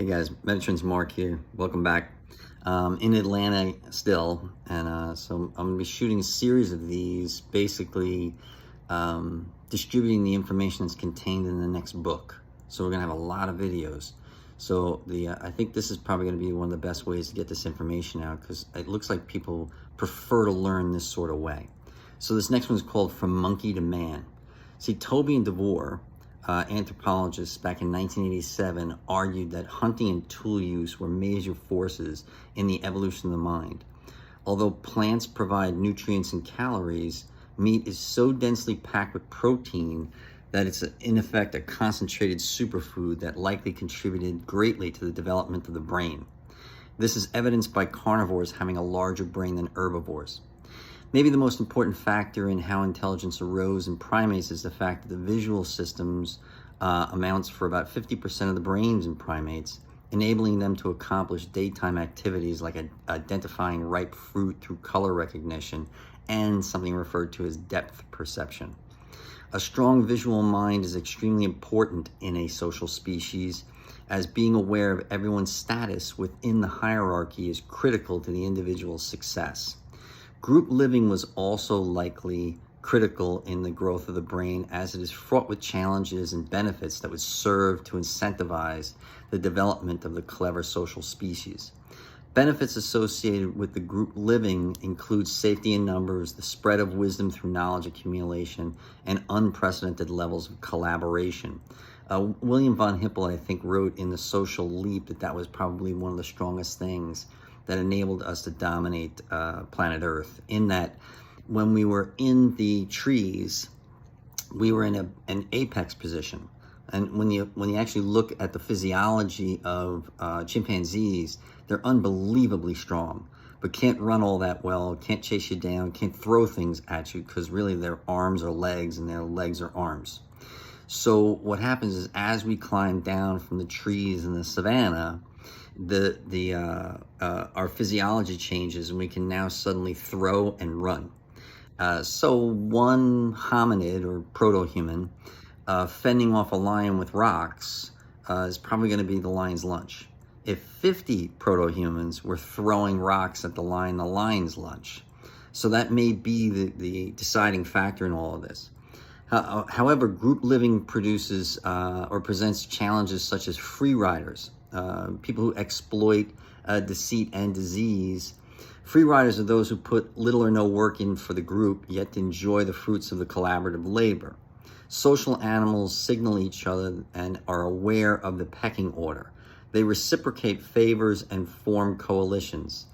Hey guys, Metatron's Mark here. Welcome back. In Atlanta still, and so I'm gonna be shooting a series of these, basically distributing the information that's contained in the next book. So we're gonna have a lot of videos. So I think this is probably gonna be one of the best ways to get this information out because it looks like people prefer to learn this sort of way. So this next one's called From Monkey to Man. See, Toby and DeVore, anthropologists back in 1987, argued that hunting and tool use were major forces in the evolution of the mind. Although plants provide nutrients and calories, meat is so densely packed with protein that it's in effect a concentrated superfood that likely contributed greatly to the development of the brain. This is evidenced by carnivores having a larger brain than herbivores. Maybe the most important factor in how intelligence arose in primates is the fact that the visual systems amounts for about 50% of the brains in primates, enabling them to accomplish daytime activities like identifying ripe fruit through color recognition and something referred to as depth perception. A strong visual mind is extremely important in a social species, as being aware of everyone's status within the hierarchy is critical to the individual's success. Group living was also likely critical in the growth of the brain, as it is fraught with challenges and benefits that would serve to incentivize the development of the clever social species. Benefits associated with the group living include safety in numbers, the spread of wisdom through knowledge accumulation, and unprecedented levels of collaboration. William von Hippel, I think, wrote in The Social Leap that was probably one of the strongest things that enabled us to dominate planet Earth, in that when we were in the trees, we were in an apex position. And when you actually look at the physiology of chimpanzees, they're unbelievably strong, but can't run all that well, can't chase you down, can't throw things at you, because really their arms are legs and their legs are arms. So what happens is, as we climb down from the trees in the savannah, our physiology changes and we can now suddenly throw and run. So one hominid or proto-human fending off a lion with rocks is probably going to be the lion's lunch. If 50 proto-humans were throwing rocks at the lion's lunch. So that may be the deciding factor in all of this. However, group living produces or presents challenges such as free riders, people who exploit deceit and disease. Free riders are those who put little or no work in for the group, yet enjoy the fruits of the collaborative labor. Social animals signal each other and are aware of the pecking order. They reciprocate favors and form coalitions.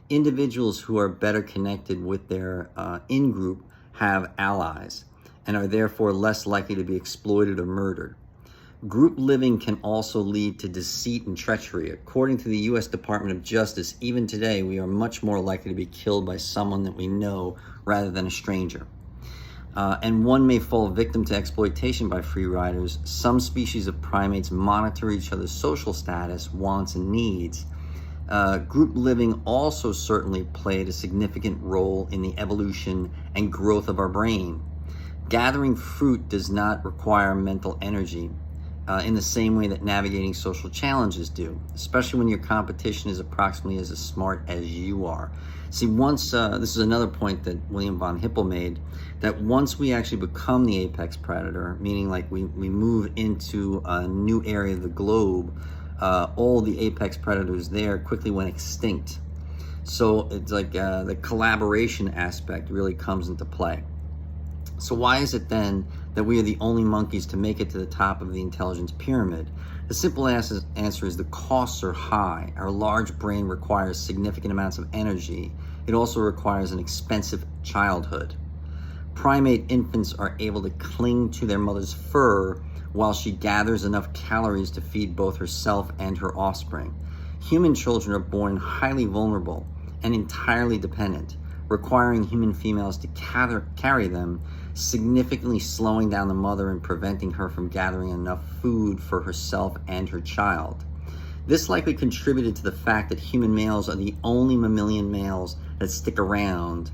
Individuals who are better connected with their in-group have allies and are therefore less likely to be exploited or murdered. Group living can also lead to deceit and treachery. According to the U.S. Department of Justice, even today, we are much more likely to be killed by someone that we know rather than a stranger. And one may fall victim to exploitation by free riders. Some species of primates monitor each other's social status, wants, and needs. Group living also certainly played a significant role in the evolution and growth of our brain. Gathering fruit does not require mental energy in the same way that navigating social challenges do, especially when your competition is approximately as smart as you are. See, once, this is another point that William von Hippel made, that once we actually become the apex predator, meaning like we move into a new area of the globe, all the apex predators there quickly went extinct. So it's like the collaboration aspect really comes into play. So why is it then that we are the only monkeys to make it to the top of the intelligence pyramid? The simple answer is the costs are high. Our large brain requires significant amounts of energy. It also requires an expensive childhood. Primate infants are able to cling to their mother's fur while she gathers enough calories to feed both herself and her offspring. Human children are born highly vulnerable and entirely dependent, requiring human females to carry them, significantly slowing down the mother and preventing her from gathering enough food for herself and her child. This likely contributed to the fact that human males are the only mammalian males that stick around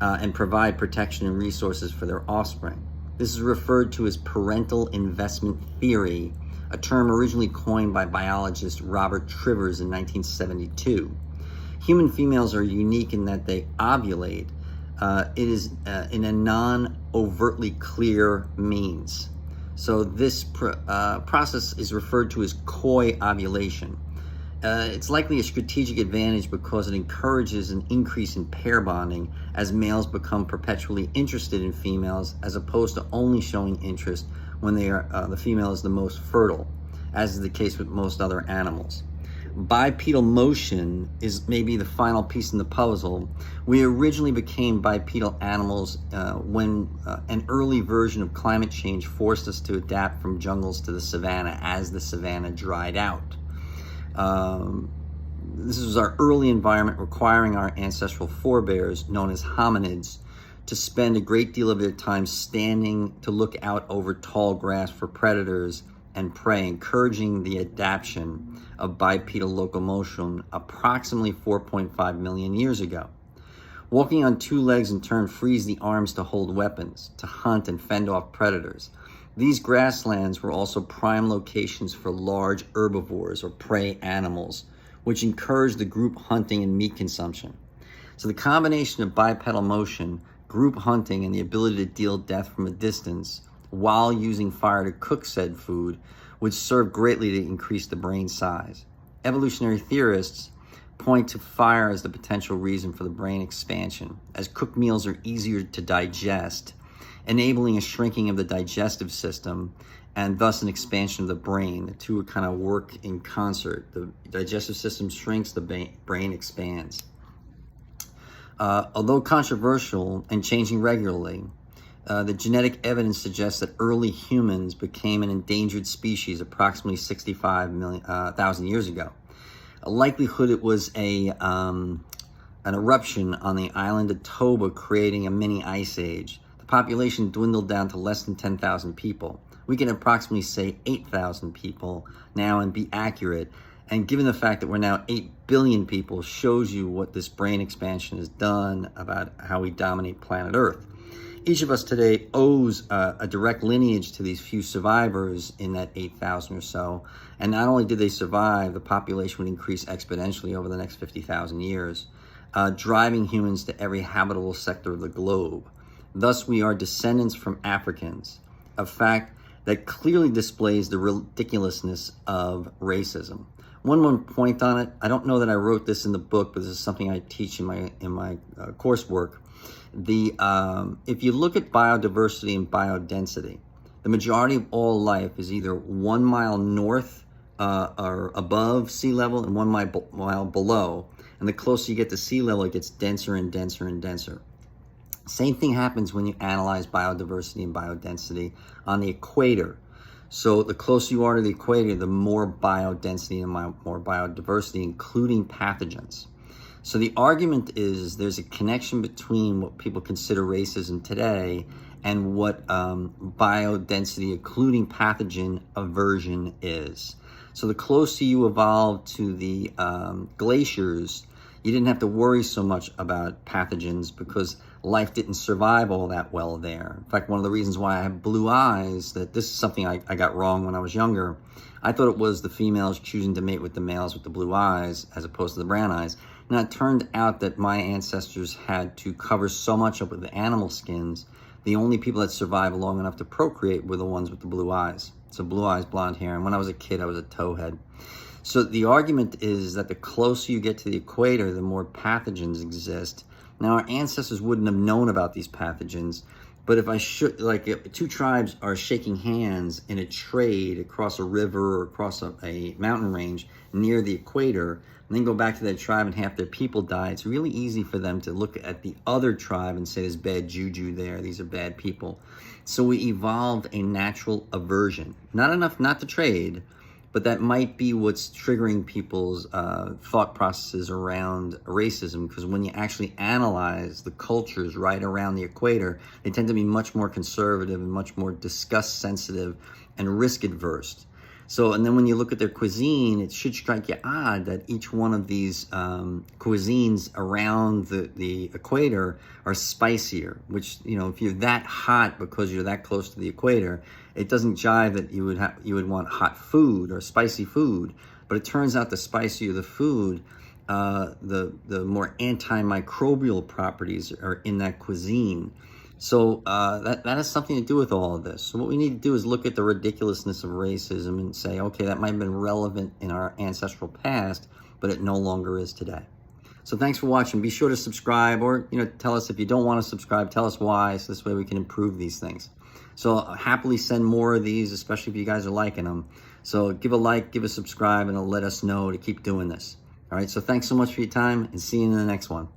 and provide protection and resources for their offspring. This is referred to as parental investment theory, a term originally coined by biologist Robert Trivers in 1972. Human females are unique in that they ovulate. It is in a non-overtly clear means. So this process is referred to as coy ovulation. It's likely a strategic advantage because it encourages an increase in pair bonding as males become perpetually interested in females, as opposed to only showing interest when the female is the most fertile, as is the case with most other animals. Bipedal motion is maybe the final piece in the puzzle. We originally became bipedal animals when an early version of climate change forced us to adapt from jungles to the savanna as the savanna dried out. This was our early environment, requiring our ancestral forebears, known as hominids, to spend a great deal of their time standing to look out over tall grass for predators and prey, encouraging the adaptation of bipedal locomotion approximately 4.5 million years ago. Walking on two legs in turn frees the arms to hold weapons, to hunt and fend off predators. These grasslands were also prime locations for large herbivores or prey animals, which encouraged the group hunting and meat consumption. So the combination of bipedal motion, group hunting, and the ability to deal death from a distance while using fire to cook said food would serve greatly to increase the brain size. Evolutionary theorists point to fire as the potential reason for the brain expansion, as cooked meals are easier to digest, enabling a shrinking of the digestive system and thus an expansion of the brain. The two kind of work in concert. The digestive system shrinks, the brain expands. Although controversial and changing regularly, the genetic evidence suggests that early humans became an endangered species approximately 65,000 years ago. A likelihood it was an eruption on the island of Toba, creating a mini ice age. The population dwindled down to less than 10,000 people. We can approximately say 8,000 people now and be accurate. And given the fact that we're now 8 billion people, shows you what this brain expansion has done about how we dominate planet Earth. Each of us today owes a direct lineage to these few survivors in that 8,000 or so. And not only did they survive, the population would increase exponentially over the next 50,000 years, driving humans to every habitable sector of the globe. Thus, we are descendants from Africans, a fact that clearly displays the ridiculousness of racism. One more point on it. I don't know that I wrote this in the book, but this is something I teach in my coursework. If you look at biodiversity and biodensity, the majority of all life is either 1 mile north or above sea level and 1 mile below. And the closer you get to sea level, it gets denser and denser and denser. Same thing happens when you analyze biodiversity and biodensity on the equator. So the closer you are to the equator, the more biodensity and more biodiversity, including pathogens. So the argument is there's a connection between what people consider racism today and what biodensity, including pathogen aversion, is. So the closer you evolved to the glaciers, you didn't have to worry so much about pathogens because life didn't survive all that well there. In fact, one of the reasons why I have blue eyes, that this is something I got wrong when I was younger. I thought it was the females choosing to mate with the males with the blue eyes as opposed to the brown eyes. Now, it turned out that my ancestors had to cover so much up with the animal skins, the only people that survived long enough to procreate were the ones with the blue eyes. So blue eyes, blonde hair. And when I was a kid, I was a towhead. So the argument is that the closer you get to the equator, the more pathogens exist. Now, our ancestors wouldn't have known about these pathogens, but if two tribes are shaking hands in a trade across a river or across a mountain range near the equator, and then go back to their tribe and half their people die, it's really easy for them to look at the other tribe and say there's bad juju there, these are bad people. So we evolved a natural aversion. Not enough not to trade, but that might be what's triggering people's thought processes around racism, because when you actually analyze the cultures right around the equator, they tend to be much more conservative and much more disgust sensitive and risk adverse. So, and then when you look at their cuisine, it should strike you odd that each one of these cuisines around the equator are spicier, which, you know, if you're that hot because you're that close to the equator, it doesn't jive that you would want hot food or spicy food. But it turns out the spicier the food, the more antimicrobial properties are in that cuisine. So that has something to do with all of this. So what we need to do is look at the ridiculousness of racism and say, okay, that might have been relevant in our ancestral past, but it no longer is today. So thanks for watching. Be sure to subscribe, or tell us if you don't want to subscribe. Tell us why, so this way we can improve these things. So I'll happily send more of these, especially if you guys are liking them. So give a like, give a subscribe, and it'll let us know to keep doing this. All right, so thanks so much for your time, and see you in the next one.